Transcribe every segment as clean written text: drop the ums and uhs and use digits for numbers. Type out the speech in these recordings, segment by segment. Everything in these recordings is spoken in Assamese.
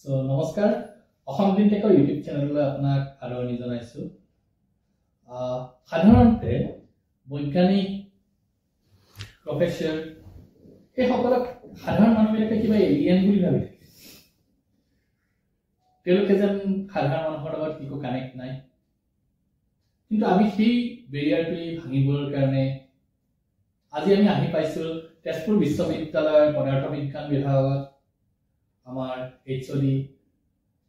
So নমস্কাৰ অসম গ্ৰীণটেকৰ ইউটিউব চেনেললৈ আপোনাক আদৰণি জনাইছো। সাধাৰণতে বৈজ্ঞানিক প্ৰফেসৰ এই সকলক সাধাৰণ মানুহবিলাকে কিবা এলিয়েন বুলি ভাবি থাকে। তেওঁলোকে যেন সাধাৰণ মানুহৰ লগত একো কানেক্ট নাই। কিন্তু আমি সেই বেৰিয়াৰটো ভাঙিবৰ কাৰণে আজি আমি আহি পাইছো তেজপুৰ বিশ্ববিদ্যালয়ৰ পদাৰ্থ বিজ্ঞান বিভাগত আমাৰ এইচঅডি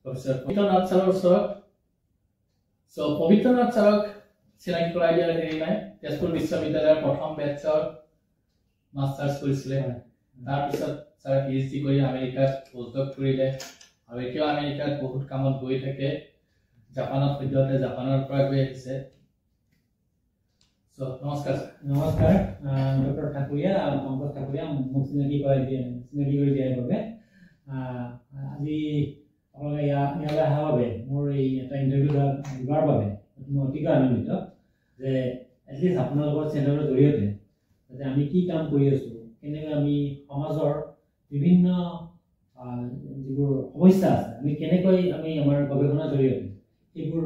প্ৰফেসৰ পবিত্ৰনাথ ছাৰৰ ওচৰত। সো পবিত্ৰনাথ ছাৰক চিনাকি কৰাই দিয়াৰ হেৰি নাই। তেজপুৰ বিশ্ববিদ্যালয়ৰ প্ৰথম বেটছৰ মাষ্টাৰ্ছ কৰিছিলে। তাৰপিছত ছাৰে পিএইচডি কৰি আমেৰিকাত পষ্টডক কৰিলে আৰু এতিয়া আমেৰিকাত বহুত কামত গৈ থাকে। জাপানত সদ্যহতে জাপানৰ পৰা গৈ আহিছে। সো নমস্কাৰ। নমস্কাৰ ডক্টৰ ঠাকুৰীয়া পংকজ ঠাকুৰীয়া মোক চিনাকি কৰি দিয়াৰ বাবে আজি আপোনালোকে ইয়ালৈ অহাৰ বাবে মোৰ এই এটা ইণ্টাৰভিউ দিবৰ বাবে মই অতিকৈ আনন্দিত যে এটলিষ্ট আপোনালোকৰ চেনেলৰ জৰিয়তে যাতে আমি কি কাম কৰি আছোঁ, কেনেকৈ আমি সমাজৰ বিভিন্ন যিবোৰ সমস্যা আছে আমি কেনেকৈ আমি আমাৰ গৱেষণাৰ জৰিয়তে সেইবোৰ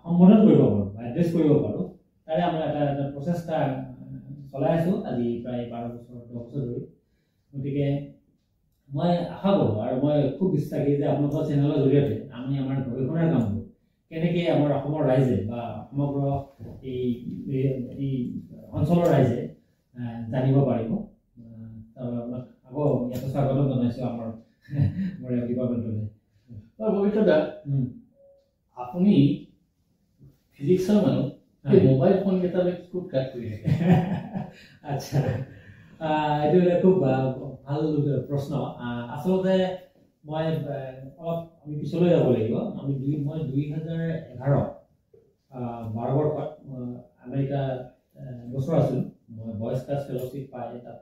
সম্বোধন কৰিব পাৰোঁ বা এড্ৰেছ কৰিব পাৰোঁ, তাৰে আমাৰ এটা প্ৰচেষ্টা চলাই আছোঁ আজি প্ৰায় 12 বছৰ 10 বছৰ ধৰি। গতিকে মই আশা কৰোঁ আৰু মই খুব বিশ্বাসী যে আপোনালোকৰ চেনেলৰ জৰিয়তে আমি আমাৰ গৱেষণাৰ কামবোৰ কেনেকৈ আমাৰ অসমৰ ৰাইজে বা সমগ্ৰ এই অঞ্চলৰ ৰাইজে জানিব পাৰিব। আকৌ ইয়াতে স্বাগতম জনাইছোঁ আমাৰ মোৰ ডিপাৰ্টমেণ্টলৈ। পবিত্ৰ দা, আপুনি ফিজিক্সৰ মানুহ, মোবাইল ফোন কেইটালৈ খুব কাট কৰি থাকে। আচ্ছা, এইটো এটা খুব ভাল প্ৰশ্ন। আচলতে মই অলপ আমি পিছলৈ যাব লাগিব। মই 2011 12 বৰ্ষত আমেৰিকা বছৰ আছিলোঁ। মই বয় স্কাউট ফেলোশ্বিপ পাই তাত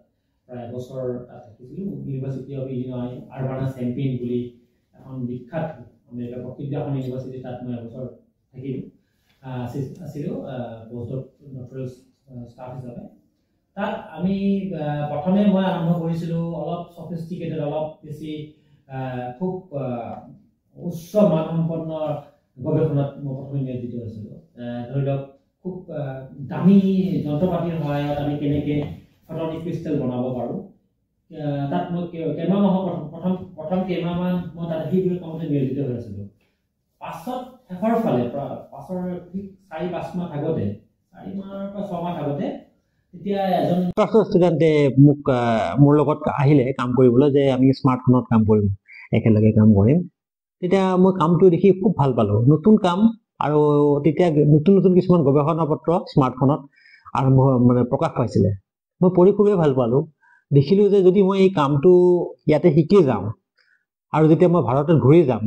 প্ৰায় এবছৰ তাত থাকিছিলোঁ। ইউনিভাৰ্চিটি অফ ইলিনয় আৰ্বানা চেম্পিয়ন বুলি এখন বিখ্যাত আমেৰিকাৰ প্ৰসিদ্ধ এখন ইউনিভাৰ্চিটি, তাত মই এবছৰ থাকিলোঁ আছিলোঁ পষ্টডক্টৰেল ষ্টাফ হিচাপে। তাত আমি প্ৰথমে মই আৰম্ভ কৰিছিলোঁ অলপ সফিষ্টিকেটেড, অলপ বেছি খুব উচ্চ মানসম্পন্ন গৱেষণাত মই প্ৰথমে নিয়োজিত হৈছিলোঁ। ধৰি লওক খুব দামী যন্ত্ৰ পাতিৰ সহায়ত আমি কেনেকৈ ফটনিক ক্ৰিষ্টেল বনাব পাৰোঁ। তাত মই কেইমাহমানৰ প্ৰথম কেইমাহমান মই তাত সেইবোৰ কামতে নিয়োজিত হৈ আছিলোঁ। পাছত শেষৰ ফালে পাছৰ ঠিক 4-5 মাহ আগতে, 4 মাহৰ পৰা 6 মাহ আগতে তেতিয়া এজন ষ্টুডেণ্টে মোৰ লগত আহিলে কাম কৰিবলৈ যে আমি স্মাৰ্টফোনত কাম কৰিম, একেলগে কাম কৰিম। তেতিয়া মই কামটো দেখি খুব ভাল পালোঁ। নতুন কাম আৰু তেতিয়া নতুন নতুন কিছুমান গৱেষণা পত্ৰ স্মাৰ্টফোনত প্ৰকাশ পাইছিলে। মই পঢ়ি খুবেই ভাল পালোঁ। দেখিলোঁ যে যদি মই এই কামটো ইয়াতে শিকি যাওঁ আৰু যেতিয়া মই ভাৰতত ঘূৰি যাম,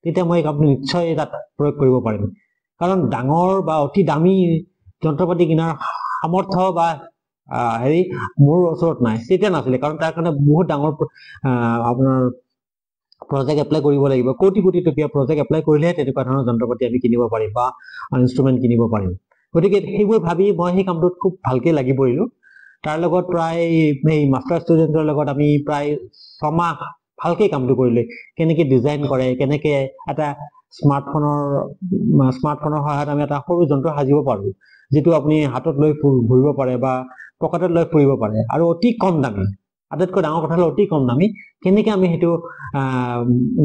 তেতিয়া মই এই কামটো নিশ্চয় তাত প্ৰয়োগ কৰিব পাৰিম। কাৰণ ডাঙৰ বা অতি দামী যন্ত্ৰ পাতি কিনাৰ সামৰ্থ্য বা মোৰ ওচৰত নাই, তেতিয়া নাছিলে। কাৰণ তাৰ কাৰণে বহুত ডাঙৰ আপোনাৰ প্ৰজেক্ট এপ্লাই কৰিব লাগিব। কোটি টকীয়া প্ৰজেক্ট এপ্লাই কৰিলেহে তেনেকুৱা ধৰণৰ যন্ত্ৰ পাতি আমি কিনিব পাৰিম বা ইনষ্ট্ৰুমেণ্ট কিনিব পাৰিম। গতিকে সেইবোৰ ভাবি মই সেই কামটোত খুব ভালকৈ লাগি পৰিলোঁ। তাৰ লগত প্ৰায় এই মাষ্টাৰ ষ্টুডেণ্টৰ লগত আমি প্ৰায় 6 মাহ ভালকৈ কামটো কৰিলোঁ। কেনেকৈ ডিজাইন কৰে, কেনেকৈ এটা স্মাৰ্টফোনৰ সহায়ত আমি এটা সৰু যন্ত্ৰ সাজিব পাৰোঁ, যিটো আপুনি হাতত লৈ ঘূৰিব পাৰে বা পকেটত লৈ ফুৰিব পাৰে আৰু অতি কম দামী। আটাইতকৈ ডাঙৰ কথা হ'ল অতি কম দামী। কেনেকৈ আমি সেইটো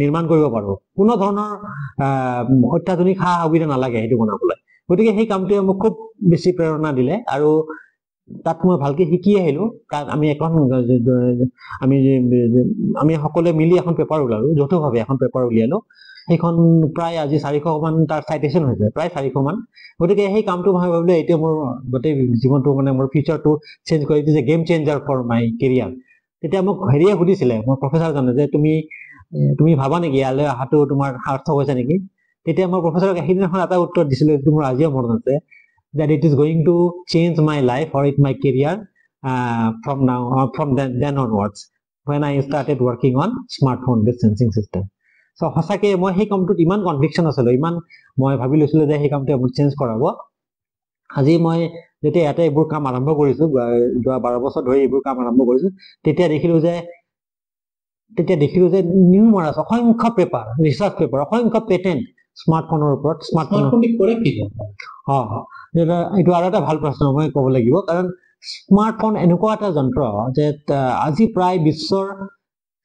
নিৰ্মাণ কৰিব পাৰোঁ, কোনো ধৰণৰ অত্যাধুনিক সা সুবিধা নালাগে সেইটো বনাবলৈ। গতিকে সেই কামটোৱে মোক খুব বেছি প্ৰেৰণা দিলে আৰু তাত মই ভালকৈ শিকি আহিলোঁ। তাত আমি সকলোৱে মিলি এখন পেপাৰ ওলালোঁ, যৌথভাৱে এখন পেপাৰ উলিয়ালোঁ। সেইখন প্ৰায় আজি 400 মান তাৰ চাইটেশ্যন হৈছে, প্ৰায় 400 মান। গতিকে সেই কামটো মই ভাবিলোঁ এতিয়া মোৰ গোটেই জীৱনটো মোৰ ফিউচাৰটো চেঞ্জ কৰি দিছে, game changer for my career. তেতিয়া মোক হেৰিয়ে সুধিছিলে, মোৰ প্ৰফেচাৰজনে, যে তুমি ভাবা নেকি ইয়ালৈ অহাটো তোমাৰ সাৰ্থক হৈছে নেকি? তেতিয়া মই প্ৰফেচাৰক সেইদিনাখন এটা উত্তৰ দিছিলোঁ, যিটো মোৰ আজিও মনত আছে, that it is going to change my life or my career from then onwards when I started working on smartphone based sensing system. So সঁচাকে মই সেই কামটোত ইমান কনভিকশ্যন আছিলোঁ, ইমান মই ভাবি লৈছিলোঁ যে সেই কামটোৱে মোক চেঞ্জ কৰাব। আজি মই যেতিয়া ইয়াতে এইবোৰ কাম আৰম্ভ কৰিছোঁ, যোৱা 12 বছৰ ধৰি এইবোৰ কাম আৰম্ভ কৰিছোঁ, তেতিয়া দেখিলোঁ যে তেতিয়া দেখিলো যে নিউমাৰাছ অসংখ্য পেপাৰ ৰিচাৰ্চ পেপাৰ অসংখ্য পেটেন্ট স্মাৰ্টফোনৰ ওপৰত স্মাৰ্টফোন কৰে কি এইটো আৰু এটা ভাল প্ৰশ্ন মই ক'ব লাগিব কাৰণ স্মাৰ্টফোন এনেকুৱা এটা যন্ত্ৰ যে আজি প্ৰায় বিশ্বৰ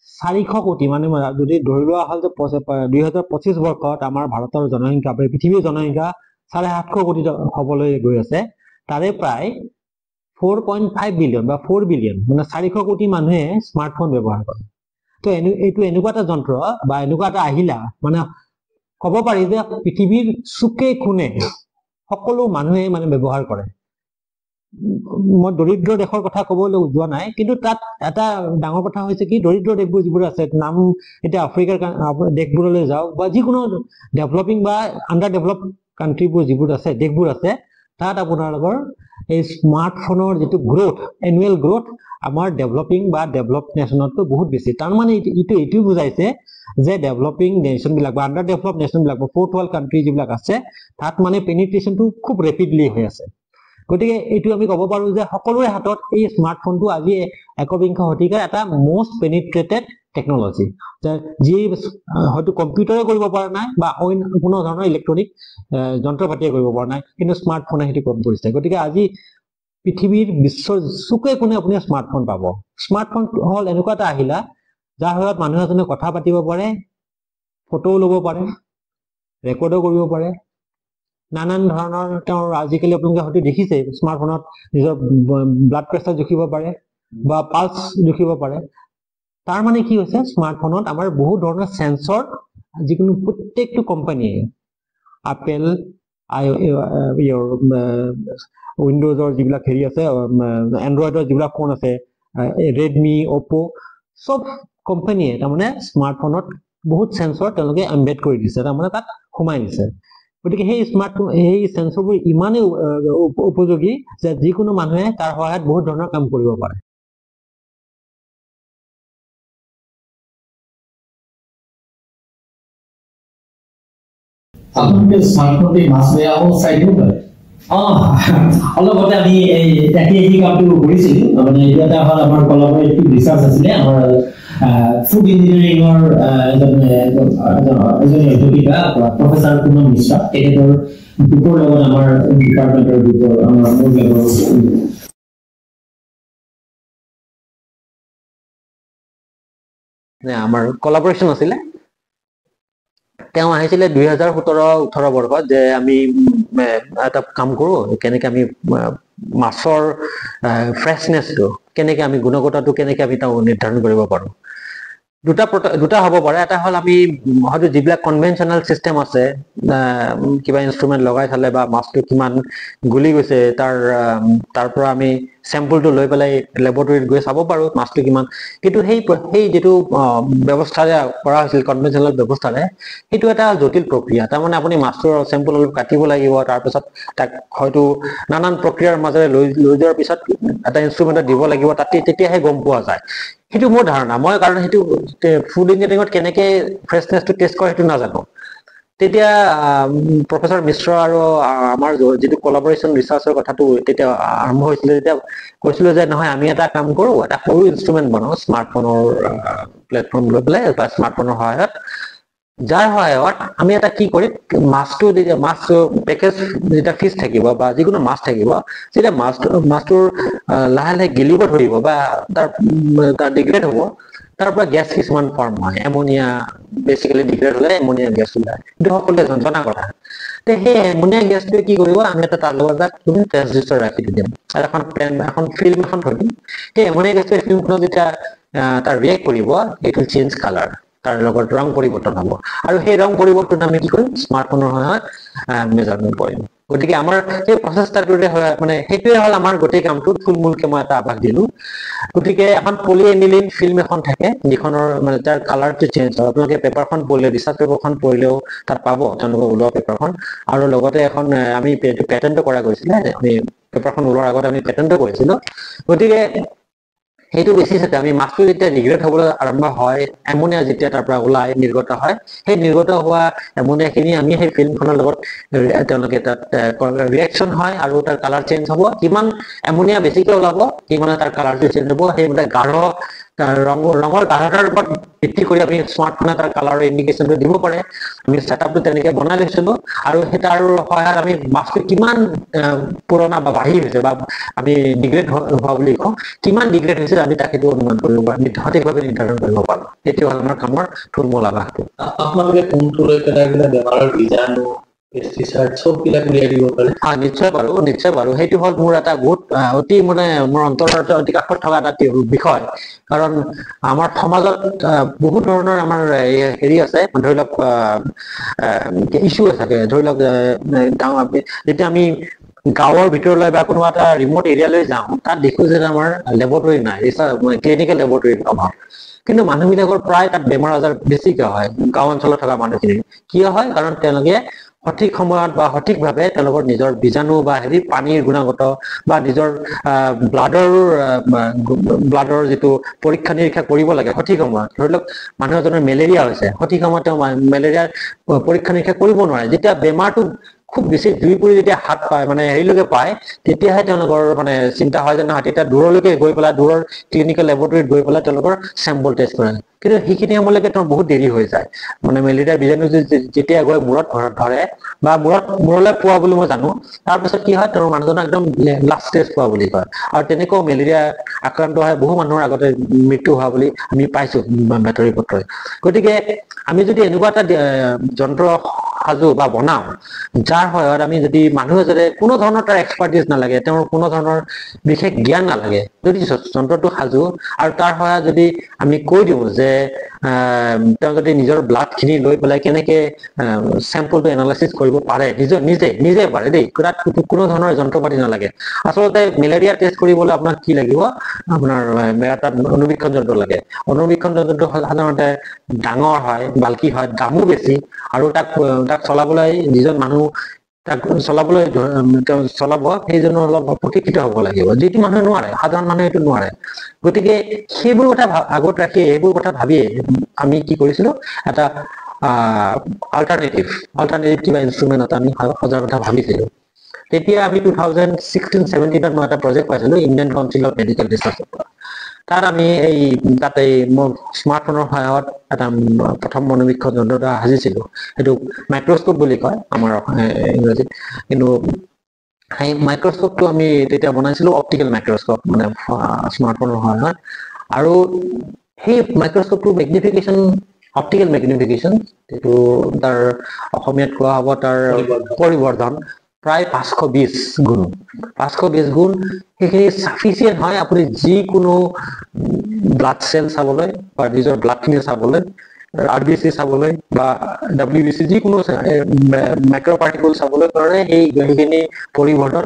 400 কোটি মানে যদি ধৰি লোৱা হ'ল যে 2025 বৰ্ষত আমাৰ ভাৰতৰ জনসংখ্যা পৃথিৱীৰ জনসংখ্যা 750 কোটি হ'বলৈ গৈ আছে তাৰে প্ৰায় 4.5 বিলিয়ন বা 4 বিলিয়ন মানে 400 কোটি মানুহে স্মাৰ্টফোন ব্যৱহাৰ কৰে তো এইটো এনেকুৱা এটা যন্ত্ৰ বা এনেকুৱা এটা আহিলা মানে ক'ব পাৰি যে পৃথিৱীৰ চুকে কোণে সকলো মানুহে মানে ব্যৱহাৰ কৰে মই দৰিদ্ৰ দেশৰ কথা ক'বলৈ যোৱা নাই কিন্তু তাত এটা ডাঙৰ কথা হৈছে কি দৰিদ্ৰ দেশবোৰ যিবোৰ আছে নাম এতিয়া আফ্ৰিকাৰ দেশবোৰলৈ যাওক বা যিকোনো ডেভেলপিং বা আণ্ডাৰ ডেভেলপ কাণ্ট্ৰিবোৰ যিবোৰ আছে দেশবোৰ আছে তাত আপোনালোকৰ এই স্মাৰ্টফোনৰ যিটো গ্ৰোথ এনুৱেল গ্ৰোথ আমাৰ ডেভেলপিং বা ডেভেলপ নেশ্যনতকৈ বহুত বেছি তাৰমানে এইটো বুজাইছে যে ডেভেলপিং নেশ্যনবিলাক বা আণ্ডাৰ ডেভেলপ নেশ্যনবিলাক বা ফ'ৰ্থ ৱৰ্ল্ড কাণ্ট্ৰি যিবিলাক আছে তাত মানে পেনিট্ৰেশ্যনটো খুব ৰেপিডলি হৈ আছে গতিকে এইটো আমি ক'ব পাৰো যে সকলোৰে হাতত এই স্মাৰ্টফোনটো আজি একবিংশ শতিকাৰ এটা মষ্ট পেনিট্ৰেটেড টেকনলজি যি হয়তো কম্পিউটাৰে কৰিব পৰা নাই বা অইন কোনো ধৰণৰ ইলেক্ট্ৰনিক যন্ত্ৰ পাতিয়ে কৰিব পৰা নাই কিন্তু স্মাৰ্টফোনে সেইটো কম কৰিছে গতিকে আজি পৃথিৱীৰ বিশ্বৰ চুকে কোণে আপুনি স্মাৰ্টফোন পাব স্মাৰ্টফোন হ'ল এনেকুৱা এটা আহিলা যাৰ সহায়ত মানুহ এজনে কথা পাতিব পাৰে ফটোও ল'ব পাৰে ৰেকৰ্ডো কৰিব পাৰে নানান ধৰণৰ তেওঁৰ আজিকালি আপোনালোকে হয়তো দেখিছে স্মাৰ্টফোনত নিজৰ ব্লাড প্ৰেছাৰ জুখিব পাৰে বা পালছ জুখিব পাৰে তাৰ মানে কি হৈছে স্মাৰ্টফোনত আমাৰ বহুত ধৰণৰ সেন্সৰ যিকোনো প্ৰত্যেকটো কোম্পানীয়ে আপেল উইন্ডোজৰ যিবিলাক হেৰি আছে এন্ড্ৰইডৰ যিবিলাক ফোন আছে ৰেডমি অপো সব কোম্পানীয়ে তাৰমানে স্মাৰ্টফোনত বহুত সেন্সৰ তেওঁলোকে এম্বেড কৰি দিছে তাৰমানে তাত সোমাই দিছে গতিকে সেই স্মাৰ্টফোন সেই সেন্সৰবোৰ ইমানেই উপযোগী যে যিকোনো মানুহে তাৰ সহায়ত বহুত ধৰণৰ কাম কৰিব পাৰে আপোনালোকে স্মাৰ্টফোনতে মাছ বেয়াও চাই দিব পাৰে অলপতে আমি এই কামটো কৰিছিলো মানে এইটো এটা হ'ল আমাৰ কলাবৰেটিভ ৰিচাৰ্চ আছিলে আমাৰ ফুড ইঞ্জিনিয়াৰিঙৰ এজন অধ্যাপিকা প্ৰফেচাৰ পুনম মিশ্ৰা তেখেতৰ গ্ৰুপৰ লগত আমাৰ ডিপাৰ্টমেণ্টৰ গ্ৰুপৰ আমাৰ মোৰ আমাৰ কলাবৰেশ্যন আছিলে তেওঁ আহিছিলে 2017-18 বৰ্ষত যে আমি এটা কাম কৰো কেনেকৈ আমি মাছৰ ফ্ৰেছনেছটো কেনেকৈ আমি গুণগতটো কেনেকৈ আমি তাও নিৰ্ধাৰণ কৰিব পাৰো দুটা হ'ব পাৰে এটা হ'ল আমি হয়তো যিবিলাক কনভেনচনেল চিষ্টেম আছে কিবা ইনষ্ট্ৰুমেণ্ট লগাই চালে বা মাছটো কিমান গুলি গৈছে তাৰ পৰা আমি চেম্পলটো লৈ পেলাই লেবৰেটৰীত গৈ চাব পাৰো মাছটো কিমান কিন্তু সেই যিটো ব্যৱস্থাৰে কৰা হৈছিল কনভেনচনেল ব্যৱস্থাৰে সেইটো এটা জটিল প্ৰক্ৰিয়া তাৰমানে আপুনি মাছটোৰ চেম্পল কাটিব লাগিব তাৰপিছত তাক হয়তো নানান প্ৰক্ৰিয়াৰ মাজেৰে লৈ যোৱাৰ পিছত এটা ইনষ্ট্ৰুমেণ্টত দিব লাগিব তেতিয়াহে গম পোৱা যায় সেইটো মোৰ ধাৰণা মই কাৰণ সেইটো ফুড ইঞ্জিনিয়াৰিঙত কেনেকৈ ফ্ৰেছনেছটো টেষ্ট কৰে সেইটো নাজানো তেতিয়া প্ৰফেচৰ মিশ্ৰ আৰু আমাৰ যিটো কলাবৰেশ্যন ৰিচাৰ্চৰ কথাটো তেতিয়া আৰম্ভ হৈছিলে তেতিয়া কৈছিলো যে নহয় আমি এটা কাম কৰো এটা সৰু ইনষ্ট্ৰুমেণ্ট বনাওঁ স্মাৰ্টফোনৰ প্লেটফৰ্ম লৈ পেলাই বা স্মাৰ্টফোনৰ সহায়ত যাৰ সহায়ত আমি এটা কি কৰিম মাছটো পেকেজ যেতিয়া ফিচ থাকিব বা যিকোনো মাছ থাকিব যেতিয়া মাছটোৰ লাহে লাহে গিলিব ধৰিব বা তাৰ ডিগ্ৰেড হ'ব তাৰ পৰা গেছ কিছুমান ফৰ্ম হয় এমনিয়া বেচিকেলি ডিগ্ৰেড হ'লে এমনিয়া গেছ ওলায় কিন্তু সকলোৱে জনা কথা সেই এমনিয়া গেছটোৱে কি কৰিব আমি এটা তাৰ লগত ট্ৰানজিস্টৰ ৰাখি দিম এখন ফিল্ম এখন থৈ দিম সেই এমনিয়া গেছটোৱে ফিল্মখনত যেতিয়া তাৰ ৰিয়েক্ট কৰিব ইট উইল চেঞ্জ কালাৰ তাৰ লগত ৰং পৰিৱৰ্তন হ'ব আৰু সেই ৰং পৰিৱৰ্তন আমি কি কৰিম স্মাৰ্টফোনৰ সহায়ত মেজাৰমেণ্ট কৰিম গতিকে আমাৰ সেই প্ৰচেষ্টাটোৰে মানে সেইটোৱে হ'ল আমাৰ গোটেই কামটোত থুলমূলকৈ মই এটা আভাস দিলোঁ গতিকে এখন পলিএনিলিন ফিল্ম এখন থাকে যিখনৰ মানে তাৰ কালাৰটো চেঞ্জ হয় আপোনালোকে পেপাৰখন পঢ়িলে ৰিচাৰ্চ পেপাৰখন পঢ়িলেও তাত পাব তেওঁলোকে ওলোৱা পেপাৰখন আৰু লগতে এখন আমি পেটেণ্টো কৰা গৈছিলে আমি পেপাৰখন ওলোৱাৰ আগত আমি পেটেণ্টো কৰিছিলোঁ গতিকে সেইটো বেচিছতে আমি মাছটো যেতিয়া ডিগ্ৰেড হ'বলৈ আৰম্ভ হয় এমনিয়া যেতিয়া তাৰ পৰা ওলাই নিৰ্গত হয় সেই নিৰ্গত হোৱা এমনিয়াখিনি আমি সেই ফিল্মখনৰ লগত তেওঁলোকে তাত ৰিয়েকশ্যন হয় আৰু তাৰ কালাৰ চেঞ্জ হ'ব কিমান এমনিয়া বেছিকৈ ওলাব কিমান তাৰ কালাৰটো চেঞ্জ হ'ব সেইবিলাক গাঢ় ৰঙৰ গাঢ়তাৰ ওপৰত ভিত্তি কৰি আমি স্মাৰ্টফোনে তাৰ কালাৰৰ ইণ্ডিকেশ্যনটো দিব পাৰে। আমি ছেটআপটো তেনেকৈ বনাই লৈছিলোঁ আৰু সেই তাৰ সহায়ত আমি মাছটো কিমান পুৰণা বা বাঢ়ি হৈছে বা আমি ডিগ্ৰেড হোৱা বুলি কওঁ, কিমান ডিগ্ৰেড হৈছে আমি তাক সেইটো অনুমান কৰিব পাৰোঁ, সঠিকভাৱে নিৰ্ধাৰণ কৰিব পাৰোঁ। সেইটো হ'ল আমাৰ কামৰ থুলমূল আভাসটো। আপোনালোকে কোনটো লৈ পেলাই বেমাৰৰ বীজাণু পেষ্টিচাইড চববিলাক উলিয়াই দিব পাৰে? নিশ্চয় পাৰো, নিশ্চয় পাৰো। সেইটো হ'ল মোৰ এটা বহুত অতি মানে মোৰ অন্তৰত অতি কাষত থকা এটা বিষয়। কাৰণ আমাৰ সমাজত বহুত ধৰণৰ আমাৰ হেৰি আছে, ধৰি লওক ইছ্যু থাকে। ধৰি লওক যেতিয়া আমি গাঁৱৰ ভিতৰলৈ বা কোনোবা এটা ৰিমট এৰিয়ালৈ যাওঁ, তাত দেখো যে আমাৰ লেবৰেটৰী নাই, ক্লিনিকেল লেবৰেটৰীৰ অভাৱ। কিন্তু মানুহবিলাকৰ প্ৰায় তাত বেমাৰ আজাৰ বেছিকৈ হয় গাঁও অঞ্চলত থকা মানুহখিনি। কিয় হয়? কাৰণ তেওঁলোকে সঠিক সময়ত বা সঠিকভাৱে তেওঁলোকৰ নিজৰ বীজাণু বা হেৰি পানীৰ গুণাগত বা নিজৰ ব্লাডৰ যিটো পৰীক্ষা নিৰীক্ষা কৰিব লাগে সঠিক সময়ত। ধৰি লওক মানুহ এজনৰ মেলেৰিয়া হৈছে, সঠিক সময়ত তেওঁ মেলেৰিয়াৰ পৰীক্ষা নিৰীক্ষা কৰিব নোৱাৰে। যেতিয়া বেমাৰটো খুব বেছি জুই পৰি যেতিয়া হাত পায় মানে হেৰিলৈকে পায়, তেতিয়াহে তেওঁলোকৰ মানে চিন্তা হয় যে নহয়, তেতিয়া দূৰলৈকে গৈ পেলাই দূৰৰ ক্লিনিকেল লেবৰেটৰীত গৈ পেলাই তেওঁলোকৰ চেম্পল টেষ্ট কৰে। কিন্তু সেইখিনি সময়লৈকে তেওঁৰ বহুত দেৰি হৈ যায়। মানে মেলেৰিয়া বীজাণু যেতিয়া গৈ মূৰত ধৰে বা মূৰলৈ পোৱা বুলি মই জানো, তাৰপিছত কি হয়, তেওঁৰ মানুহজনক একদম লাষ্ট ষ্টেজ পোৱা বুলি কয়। আৰু তেনেকৈ মেলেৰিয়া আক্ৰান্ত হৈ বহু মানুহৰ আগতে মৃত্যু হোৱা বুলি আমি পাইছো বাতৰি পত্ৰই। গতিকে আমি যদি এনেকুৱা এটা যন্ত্ৰ সাজো বা বনাও, যাৰ সহায়ত আমি যদি মানুহে যদি কোনো ধৰণৰ তাৰ এক্সপাৰ্টিজ নালাগে, তেওঁৰ কোনো ধৰণৰ বিশেষ জ্ঞান নালাগে, যদি যন্ত্ৰটো সাজো আৰু তাৰ সহায়ত যদি আমি কৈ দিওঁ যে তেওঁ যদি নিজৰ ব্লাড খিনি লৈ পেলাই কেনেকে চেম্পলটো এনালাইচিছ কৰিব পাৰে, নিজে পাৰে দেই, তাত কোনো ধৰণৰ যন্ত্ৰ পাতি নালাগে। আচলতে মেলেৰিয়া টেষ্ট কৰিবলৈ আপোনাক কি লাগিব? আপোনাৰ তাত অনুবীক্ষণ যন্ত্ৰ লাগে। অনুবীক্ষণ যন্ত্ৰটো সাধাৰণতে ডাঙৰ হয়, বাল্কি হয়, দামো বেছি, আৰু তাক চলাবলৈ যিজন মানুহ তাক চলাবলৈ চলাব সেইজনো অলপ প্ৰশিক্ষিত হ'ব লাগিব, যিটো মানুহে নোৱাৰে, সাধাৰণ মানুহে এইটো নোৱাৰে। গতিকে সেইবোৰ কথা আগত ৰাখি, এইবোৰ কথা ভাবিয়ে আমি কি কৰিছিলো, এটা অল্টাৰনেটিভ কিবা ইনষ্ট্ৰুমেণ্ট এটা আমি সজাৰ কথা ভাবিছিলো। তেতিয়া আমি 2016-17 মই এটা প্ৰজেক্ট পাইছিলো Indian council of medical research. তাত আমি তাতে স্মাৰ্টফোনৰ সহায়ত এটা প্ৰথম মনোবীক্ষণ যন্ত্ৰ এটা সাজিছিলো। সেইটো মাইক্ৰস্কোপ বুলি কয় আমাৰ ইংৰাজীত। কিন্তু সেই মাইক্ৰস্কোপটো আমি তেতিয়া বনাইছিলো অপটিকেল মাইক্ৰস্কোপ, মানে স্মাৰ্টফোনৰ সহায়ত। আৰু সেই মাইক্ৰস্কোপটো মেগনিফিকেশ্যন, অপটিকেল মেগনিফিকেশ্যন, এইটো তাৰ অসমীয়াত কোৱা হ'ব তাৰ পৰিবৰ্ধন, প্ৰায় 520 গুণ। 520 গুণ সেইখিনি চাফিচিয়েণ্ট হয় আপুনি যিকোনো ব্লাড চেল চাবলৈ বা নিজৰ ব্লাডখিনি চাবলৈ, RBC চাবলৈ বা WBC যিকোনো মাইক্ৰ' পাৰ্টিকল চাবলৈ কাৰণে সেইখিনি পৰিবৰ্ধন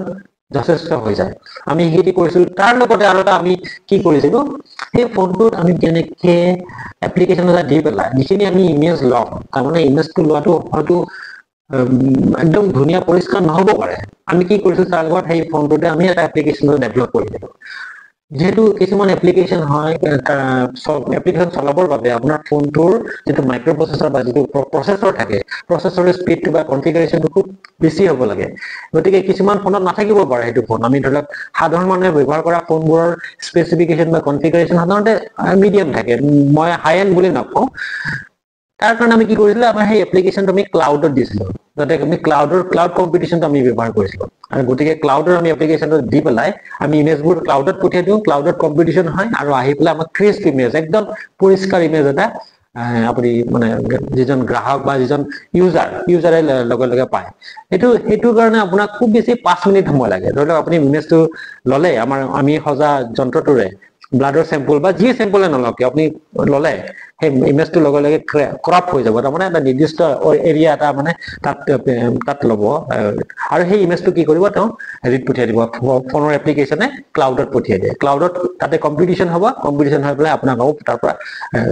যথেষ্ট হৈ যায়। আমি সেইখিনি কৰিছিলো। তাৰ লগতে আৰু এটা আমি কি কৰিছিলো, সেই ফোনটোত আমি কেনেকে এপ্লিকেশ্যন এটা দি পেলাই যিখিনি আমি ইমেজ লওঁ, তাৰমানে ইমেজটো লোৱাটো হয়তো একদম ধুনীয়া পৰিষ্কাৰ নহ'ব পাৰে। আমি কি কৰিছো, তাৰ লগত সেই ফোনটোতে আমি এটা এপ্লিকেশ্যন ডেভেলপ কৰিছিলো। যিহেতু কিছুমান এপ্লিকেশ্যন হয়, এপ্লিকেশ্যন চলাবৰ বাবে আপোনাৰ ফোনটোৰ যিটো মাইক্ৰ' প্ৰচেছৰ বা যিটো প্ৰচেছৰ থাকে, প্ৰচেছৰৰ স্পীডটো বা কনফিগাৰেশ্যনটো খুব বেছি হ'ব লাগে। গতিকে কিছুমান ফোনত নাথাকিব পাৰে সেইটো ফোন। আমি ধৰি লওক সাধাৰণ মানুহে ব্যৱহাৰ কৰা ফোনবোৰৰ স্পেচিফিকেশ্যন বা কনফিগাৰেশ্যন সাধাৰণতে মিডিয়াম থাকে, মই হাই এণ্ড বুলি নকওঁ। তাৰ কাৰণে আমি কি কৰিছিলো, আমাৰ সেই এপ্লিকেশ্যনটো আমি ক্লাউডত দিছিলো, যাতে আমি ক্লাউড কম্পিটিশ্যনটো আমি ব্যৱহাৰ কৰিছিলো। আৰু গতিকে ক্লাউডৰ আমি এপ্লিকেশ্যনটো দি পেলাই আমি ইমেজবোৰ ক্লাউডত পঠিয়াই দিওঁ, ক্লাউডত কম্পিটিশ্যন হয়, আৰু আহি পেলাই আমাক ক্ৰিস্প ইমেজ, একদম পৰিষ্কাৰ ইমেজ এটা আপুনি মানে যিজন গ্ৰাহক বা যিজন ইউজাৰে লগে লগে পায়। সেইটোৰ কাৰণে আপোনাক খুব বেছি 5 মিনিট সময় লাগে। ধৰি লওক আপুনি ইমেজটো ল'লে, আমি সজা যন্ত্ৰটোৰে ব্লাডৰ চেম্পল বা যি চেম্পলে নলওক কিয় আপুনি ল'লে, সেই ইমেজটো লগে লগে ক্ৰপ হৈ যাব, তাৰমানে এটা নিৰ্দিষ্ট এৰিয়া এটা মানে তাত ল'ব, আৰু সেই ইমেজটো কি কৰিব, তেওঁ হেৰিত পঠিয়াই দিব, ফোনৰ এপ্লিকেশ্যনে ক্লাউডত পঠিয়াই দিয়ে। ক্লাউডত তাতে কম্পিটিশ্যন হ'ব, কম্পিটিশ্যন হৈ পেলাই আপোনাক আকৌ তাৰ পৰা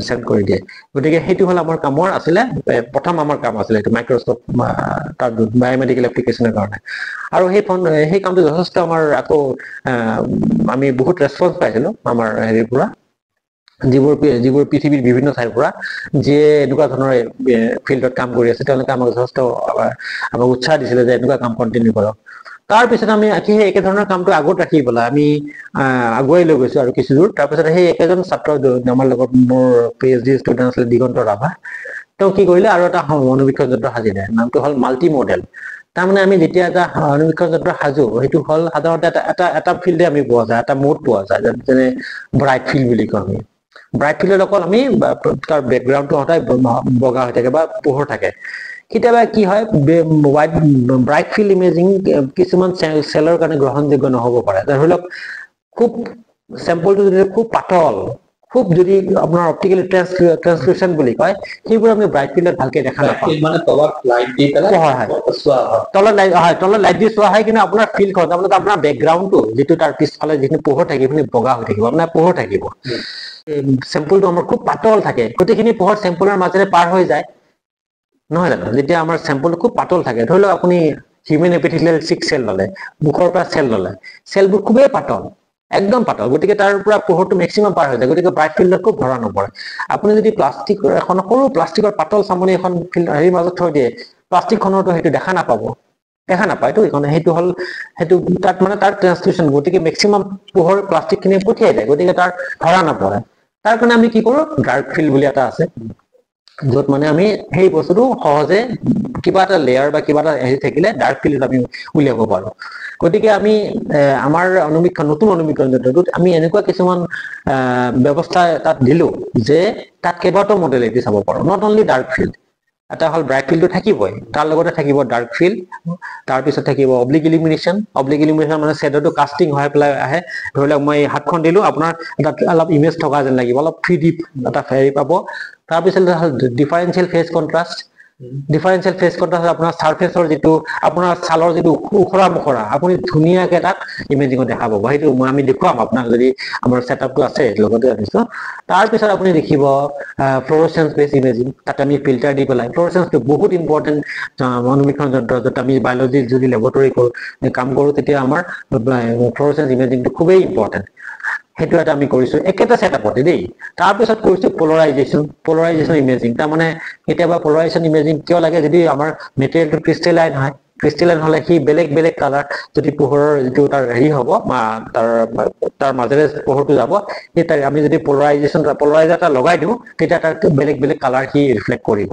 চেণ্ড কৰি দিয়ে। গতিকে সেইটো হ'ল আমাৰ কামৰ আছিলে, প্ৰথম আমাৰ কাম আছিলে এইটো মাইক্ৰস্কোপ, তাৰ বায়'মেডিকেল এপ্লিকেশ্যনৰ কাৰণে। আৰু সেই কামটো যথেষ্ট আমাৰ আকৌ আমি বহুত ৰেছপন্স পাইছিলো আমাৰ হেৰিৰ পৰা, যিবোৰ পৃথিৱীৰ বিভিন্ন ঠাইৰ পৰা যিয়ে এনেকুৱা ধৰণৰ ফিল্ডত কাম কৰি আছে, তেওঁলোকে আমাক যথেষ্ট আমাক উৎসাহ দিছিলে যে এনেকুৱা কাম কণ্টিনিউ কৰক। তাৰপিছত আমি সেই একেধৰণৰ কামটো আগত ৰাখি পেলাই আমি আগুৱাই লৈ গৈছো আৰু কিছু দূৰ। তাৰপিছত সেই একেজন ছাত্ৰ আমাৰ লগত মোৰ PhD ষ্টুডেণ্ট আছিলে দিগন্ত ৰাভা, তেওঁ কি কৰিলে আৰু এটা অনুবীক্ষণ যন্ত্ৰ সাজিলে, নামটো হ'ল মাল্টি মডেল। তাৰমানে আমি যেতিয়া এটা অনুবীক্ষণ যন্ত্ৰ সাজো সেইটো হ'ল সাধাৰণতে এটা ফিল্ডে আমি পোৱা যায়, এটা মোড পোৱা যায়, যেনে ব্ৰাইট ফিল্ড বুলি কওঁ আমি। ব্ৰাইট ফিল্ডত অকল আমি তাৰ বেকগ্ৰাউণ্ডটো সদায় বগা হৈ থাকে বা পোহৰ থাকে। কেতিয়াবা কি হয় ব্ৰাইট ফিল্ড ইমেজিং কিছুমান চেলৰ কাৰণে গ্ৰহণযোগ্য নহ'ব পাৰে। ধৰি লওক খুব চেম্পলটো যদি খুব পাতল, খুব যদি আপোনাৰ অপটিকেলি ট্ৰান্সক্ৰিপশ্যন বুলি কয়, সেইবোৰ আমি ব্ৰাইট ফিল্ডত ভালকে দেখা নাপাওঁ। মানে তলত লাইট দি পেলাই চোৱা হয়, তলত লাইট দি চোৱা হয়, কিন্তু আপোনাৰ ফিল্ডখন তাৰমানে আপোনাৰ বেকগ্ৰাউণ্ডটো যিটো তাৰ পিছফালে যিখিনি পোহৰ থাকিব সেইখিনি বগা হৈ থাকিব, আপোনাৰ পোহৰ থাকিব। চেম্পলটো আমাৰ খুব পাতল থাকে, গোটেইখিনি পোহৰ চেম্পলৰ মাজেৰে পাৰ হৈ যায়, নহয় জানো? যেতিয়া আমাৰ চেম্পলটো খুব পাতল থাকে, ধৰি লওক আপুনি হিউমেন এপিথেলিয়েল 6 চেল ললে, মুখৰ পৰা চেল ললে, চেলবোৰ খুবেই পাতল, একদম পাতল, গতিকে তাৰ পৰা পোহৰটো মেক্সিমাম পাৰ হৈ যায়, গতিকে ব্ৰাইট ফিল্ডত খুব ধৰা নপৰে। আপুনি যদি প্লাষ্টিকৰ এখন সৰু প্লাষ্টিকৰ পাতল চামনি এখন হেৰিৰ মাজত থৈ দিয়ে, প্লাষ্টিকখনৰতো সেইটো দেখা নাপায়তো, সেইটো হ'ল সেইটো তাত মানে তাৰ ট্ৰান্সক্ৰিপশ্যন, গতিকে মেক্সিমাম পোহৰ প্লাষ্টিক খিনি পঠিয়াই যায়, গতিকে তাৰ ধৰা নপৰে। তাৰ কাৰণে আমি কি কৰো, ডাৰ্ক ফিল্ড বুলি এটা আছে, য'ত মানে আমি সেই বস্তুটো সহজে কিবা এটা লেয়াৰ বা কিবা এটা হেৰি থাকিলে ডাৰ্ক ফিল্ড আমি উলিয়াব পাৰো। গতিকে আমি আমাৰ নতুন অনুবীক্ষণ যন্ত্ৰটোত আমি এনেকুৱা কিছুমান ব্যৱস্থা তাত দিলো যে তাত কেইবাটাও মডেলিটি চাব পাৰো, নট অনলি ডাৰ্ক ফিল্ড। এটা হ'ল ব্ৰাইট ফিল্ডটো থাকিবই, তাৰ লগতে থাকিব ডাৰ্ক ফিল্ড, তাৰপিছত থাকিব অব্লিক ইলিমিনেশ্যন মানে শ্বেডোটো কাষ্টিং হৈ পেলাই আহে। ধৰি লওক মই হাতখন দিলো, আপোনাৰ তাত অলপ ইমেজ থকা যেন লাগিব, অলপ 3D এটা হেৰি পাব। তাৰপিছত ডিফাৰেঞ্চিয়েল ফেজ কণ্ট্ৰাষ্ট। ডিফাৰেঞ্চিয়েল ফেজ কণ্ট্ৰাষ্ট আপোনাৰ ছাৰফেচৰ যিটো আপোনাৰ ছালৰ যিটো ওখৰা মুখৰা আপুনি ধুনীয়াকে তাক ইমেজিঙত দেখা পাব। সেইটো আমি দেখুৱাম আপোনাক, যদি আমাৰ ছেটআপটো আছে লগতে আনিছো। তাৰপিছত আপুনি দেখিব ফ্ল'ৰচেন্স বেছ ইমেজিং, তাত আমি ফিল্টাৰ দি পেলাই, ফ্ল'ৰচেন্সটো বহুত ইম্পৰ্টেণ্ট অনুবীক্ষণ যন্ত্ৰ, য'ত আমি বায়'লজি যদি লেবৰেটৰী কাম কৰো, তেতিয়া আমাৰ ফ্ল'ৰচেন্স ইমেজিংটো খুবেই ইম্পৰ্টেণ্ট। সেইটো এটা আমি কৰিছো একেটা ছেটআপতে দেই। তাৰপিছত কৰিছো পলাৰাইজেশ্যন ইমেজিং। তাৰমানে কেতিয়াবা পলাৰাইজেশ্যন ইমেজিং কিয় লাগে, যদি আমাৰ মেটেৰিয়েলটো ক্ৰিষ্টেলাইন হয়, ক্ৰিষ্টেলাইন হলে সি বেলেগ বেলেগ কালাৰ, যদি পোহৰৰ যিটো তাৰ হেৰি হ'ব তাৰ মাজেৰে পোহৰটো যাব, সেই আমি যদি পলাৰাইজাৰ এটা লগাই দিওঁ, তেতিয়া তাৰ বেলেগ বেলেগ কালাৰ সি ৰিফ্লেক্ট কৰিব।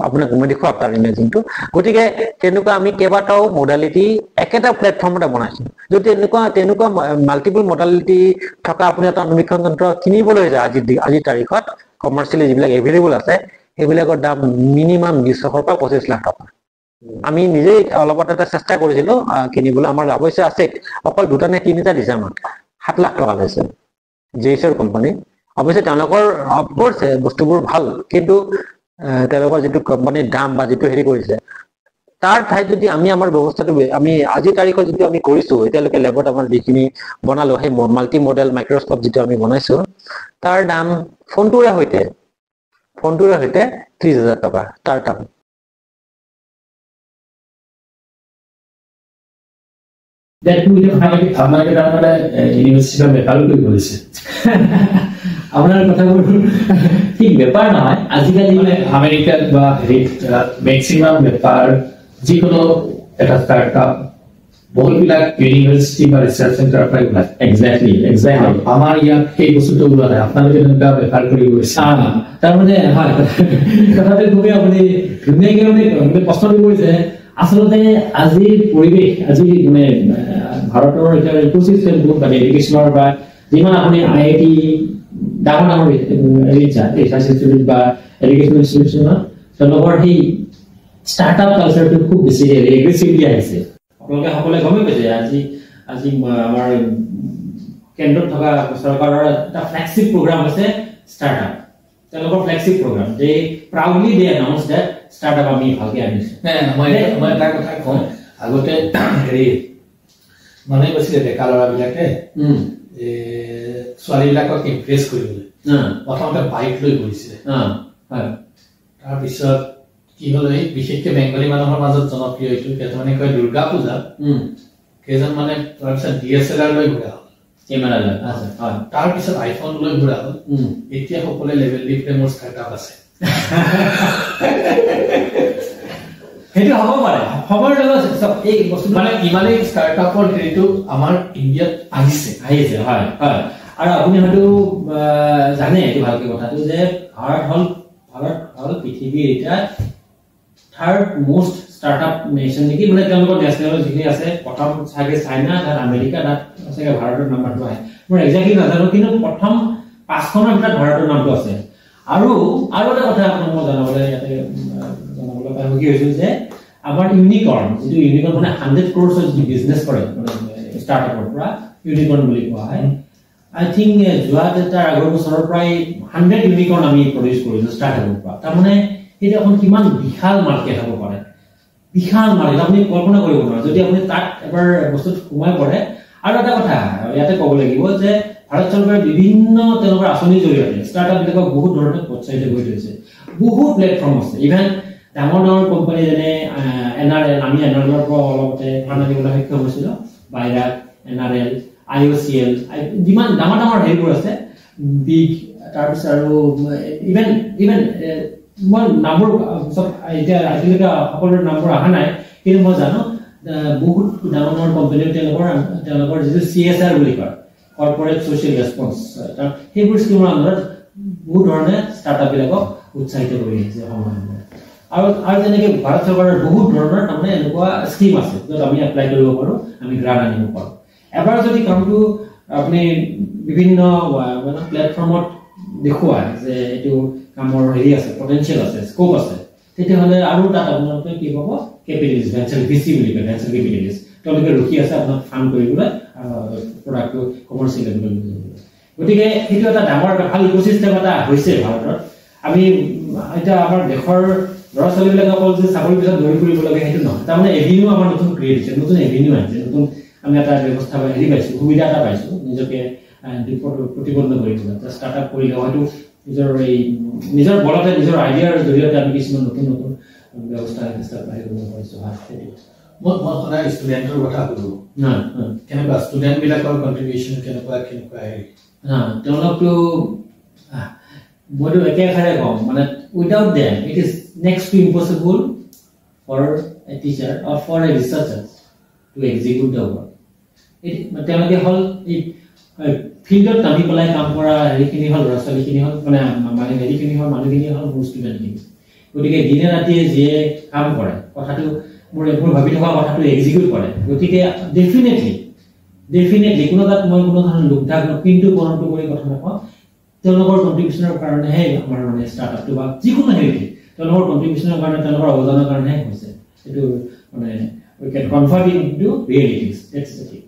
আপোনাক মই দেখুৱাম তাৰ ইমেজিংটো। গতিকে তেনেকুৱা আমি কেইবাটাও মডালিটি একেটা প্লেটফৰ্মতে বনাইছো। যদি তেনেকুৱা মাল্টিপল মডালিটি থকা আপুনি এটা অনুবীক্ষণ যন্ত্ৰ কিনিবলৈ যায় আজিৰ তাৰিখত, কমাৰ্চিয়েলি যিবিলাক এভেইলেবল আছে, সেইবিলাকৰ দাম মিনিমাম 20 লাখৰ পৰা 25 লাখ টকা। আমি নিজেই অলপতে এটা চেষ্টা কৰিছিলো কিনিবলৈ, আমাৰ অৱশ্যে আছে, অকল 2টা নে 3টা দিছে আমাক, 7 লাখ টকা লৈছে জেইছৰ কোম্পানী। অৱশ্যে তেওঁলোকৰ অফক'ৰ্চ বস্তুবোৰ ভাল, কিন্তু তেওঁলোকৰ যিটো কোম্পানীৰ দাম বা যিটো হেৰি কৰিছে, তাৰ ঠাইত যদি আমি আমাৰ ব্যৱস্থাটো আমি আজিৰ তাৰিখত যিটো আমি কৰিছো, এতিয়ালৈকে লেবত আমাৰ যিখিনি বনালো, সেই মাল্টি মডেল মাইক্ৰস্কোপ যিটো আমি বনাইছো, তাৰ দাম ফোনটোৰে সৈতে 30,000 টকা তাৰ দাম। আপোনাৰ কথাবোৰ ঠিক বেপাৰ নহয়, আজিকালি মানে আমেৰিকাত বা হেৰিত মেক্সিমাম বেপাৰ যিকোনো এটা ষ্টাৰ্টআপ বহুতবিলাক ইউনিভাৰ্চিটি বা ৰিচাৰ্চ চেণ্টাৰৰ পৰা ওলায়। এক্সেক্টলি আমাৰ ইয়াত সেই বস্তুটো ওলোৱা নাই, আপোনালোকে তেনেকুৱা বেপাৰ কৰি গৈছে। তাৰমানে হয়, কথাটো খুবেই আপুনি ধুনীয়াকে মানে প্ৰশ্নটো কৰিছে। আচলতে আজিৰ পৰিৱেশ, আজি মানে ভাৰতৰ এতিয়া ইক'চিষ্টেমটো বা এডুকেশ্যনৰ বা যিমান আপুনি IIT ডাঙৰ ৰিচাৰ্চ ইনষ্টিটিউট বা এডুকেশ্যনেল ইনষ্টিটিউশ্যনত তেওঁলোকৰ সেই ষ্টাৰ্টআপ কালচাৰটো খুব বেছি এগ্ৰেছিভলি আহিছে। আপোনালোকে সকলোৱে গমেই পাইছে, আজি আমাৰ কেন্দ্ৰত থকা চৰকাৰৰ এটা ফ্লেগশ্বিপ প্ৰগ্ৰাম হৈছে ষ্টাৰ্টআপ। তেওঁলোকৰ ফ্লেগশ্বিপ প্ৰগ্ৰাম, দে প্ৰাউডলি দে এনাউন্স ডেট ষ্টাৰ্টআপ আমি ভালকে আনিছো। মই এটা কথা কওঁ, আগতে হেৰি মানুহে কৈছিলে ডেকা ল'ৰাবিলাকে ছোৱালীবিলাকক ইমপ্ৰেছ কৰিবলৈ প্ৰথমতে বাইক লৈ গৈছিলে। তাৰপিছত কি হ'ল, এই বিশেষকে বেংগলী মানুহৰ মাজত জনপ্ৰিয় এইটো, মানে কয় দুৰ্গা পূজাত কেইজন মানে তাৰপিছত DSLR লৈ ঘূৰা হ'ল, তাৰপিছত আইফোন লৈ ঘূৰা হ'ল। এতিয়া সকলোৱে লেভেল দি পেলাই মোৰ ষ্টাৰ্টআপ আছে। সেইটো হ'ব পাৰে সময়ৰ লগত এই বস্তু মানে ইমানেই ষ্টাৰ্টআপৰ হেৰিটো আমাৰ ইণ্ডিয়াত আহিছে হয় হয় আৰু আপুনি হয়তো জানে এইটো ভালকে কথাটো যে ভাৰত হল পৃথিৱীৰ এটা থাৰ্ড মোষ্ট ষ্টাৰ্টআপ নেশ্যন নেকি মানে তেওঁলোকৰ নেশ্যনেল যিখিনি আছে প্ৰথম চাগে চাইনা তাত আমেৰিকা তাত চাগে ভাৰতৰ নাম্বাৰটো আহে মই একজাক্টলি নাজানো কিন্তু প্ৰথম 5খনৰ ভিতৰত ভাৰতৰ নামটো আছে আৰু এটা কথা আপোনাক মই জনাবলৈ ইয়াতে জনাবলৈ পাই কি হৈছিল যে আমাৰ ইউনিকৰ্ন যিটো ইউনিকৰ্ন মানে 100 crores যি বিজনেছ কৰে মানে ষ্টাৰ্টআপৰ পৰা ইউনিকৰ্ন বুলি কোৱা হয় আই থিংক যোৱা তাৰ আগৰ বছৰৰ প্ৰায় 100 ইউনিকৰ্ন আমি প্ৰডিউচ কৰিছো ষ্টাৰ্টআপৰ পৰা তাৰমানে এটা এখন কিমান বিশাল মাৰ্কেট হ'ব পাৰে বিশাল মাৰ্কেট আপুনি কল্পনা কৰিব নোৱাৰে যদি আপুনি তাত এবাৰ বস্তুত সোমাই পৰে আৰু এটা কথা ইয়াতে ক'ব লাগিব যে ভাৰত চৰকাৰে বিভিন্ন তেওঁলোকৰ আঁচনিৰ জৰিয়তে ষ্টাৰ্টআপ বিলাকক বহুত ধৰণে প্ৰোৎসাহিত কৰি থৈছে বহুত প্লেটফৰ্ম আছে ইভেন ডাঙৰ কোম্পানী যেনে NRL আমি NRLৰ পৰা অলপতে ফাণ্ড আনিবলৈ সক্ষম হৈছিলোঁ বাইৰাক NRL IOCL যিমান ডাঙৰ হেৰিবোৰ আছে বিগ তাৰপিছত আৰু ইভেন মই নামবোৰ চব এতিয়া আজিলৈকে সকলোৰে নামবোৰ অহা নাই কিন্তু মই জানো বহুত ডাঙৰ কোম্পানীও তেওঁলোকৰ যিটো CSR বুলি কয় কৰ্পৰেট ছ'চিয়েল ৰেছপন্স সেইবোৰ স্কিমৰ আণ্ডাৰত বহুত ধৰণে ষ্টাৰ্টআপ বিলাকক উৎসাহিত কৰি আহিছে আৰু তেনেকৈ ভাৰত চৰকাৰৰ বহুত ধৰণৰ তাৰমানে এনেকুৱা স্কিম আছে য'ত আমি এপ্লাই কৰিব পাৰোঁ আমি গ্ৰাণ্ট আনিব পাৰোঁ এবাৰ যদি কামটো আপুনি বিভিন্ন প্লেটফৰ্মত দেখুৱায় যে এইটো কামৰ হেৰি আছে পটেনচিয়েল আছে স্কোপ আছে তেতিয়াহ'লে আৰু তাত আপোনালোকে কি পাব কেপিটেলিষ্ট ভেঞ্চাৰ VC বুলি কয় ভেঞ্চাৰ কেপিটেলিষ্ট তেওঁলোকে ৰখি আছে আপোনাক ফাণ্ড কৰিবলৈ প্ৰডাক্টটো কমাৰ্চিয়েল লেভেলত গতিকে সেইটো এটা ডাঙৰ ভাল ইক'চিষ্টেম এটা হৈছে ভাৰতত আমি এতিয়া আমাৰ দেশৰ ল'ৰা ছোৱালীবিলাক অকল যে চাকৰিৰ পিছত দৌৰি ফুৰিব লাগে সেইটো নহয় তাৰমানে এভিনিউ আমাৰ নতুন ক্ৰিয়েট হৈছে নতুন এভিনিউ আহিছে নতুন আমি এটা ব্যৱস্থা হেৰি পাইছোঁ সুবিধা এটা পাইছোঁ নিজকে প্ৰতিবন্ধ কৰিবলৈ ষ্টাৰ্টআপ কৰিলে হয়তো নিজৰ বলতে নিজৰ আইডিয়াৰ জৰিয়তে আমি কিছুমান নতুন ব্যৱস্থা পাৰিব পাৰিছোঁ মই সদায় ষ্টুডেণ্টৰ কথা ক'লোঁ কেনেকুৱা ষ্টুডেণ্টবিলাকৰ কণ্ট্ৰিবিউশ্যন কেনেকুৱা হেৰি তেওঁলোকতো মইতো একেষাৰে কওঁ মানে without them it is next to impossible for a teacher or for a researcher to execute the work তেওঁলোকে হ'ল এই ফিল্ডত নামি পেলাই কাম কৰা হেৰিখিনি হ'ল ল'ৰা ছোৱালীখিনি হ'ল মানে হেৰিখিনি হ'ল মানুহখিনি হ'ল মোৰ ষ্টুডেণ্টখিনি গতিকে দিনে ৰাতিয়ে যিয়ে কাম কৰে কথাটো মোৰ ভাবি থকা কথাটো এক্সিকিউট কৰে গতিকে ডেফিনেটলি কোনো তাত মই কোনো ধৰণৰ লোকধাক কিন্তু পৰণটো কৰি কথা নকওঁ তেওঁলোকৰ কণ্ট্ৰিবিউশ্যনৰ কাৰণেহে আমাৰ মানে ষ্টাৰ্টআপটো বা যিকোনো হেৰি তেওঁলোকৰ কণ্ট্ৰিবিউশ্যনৰ কাৰণে তেওঁলোকৰ অৱদানৰ কাৰণেহে হৈছে এইটো মানে we can convert into realities that's the thing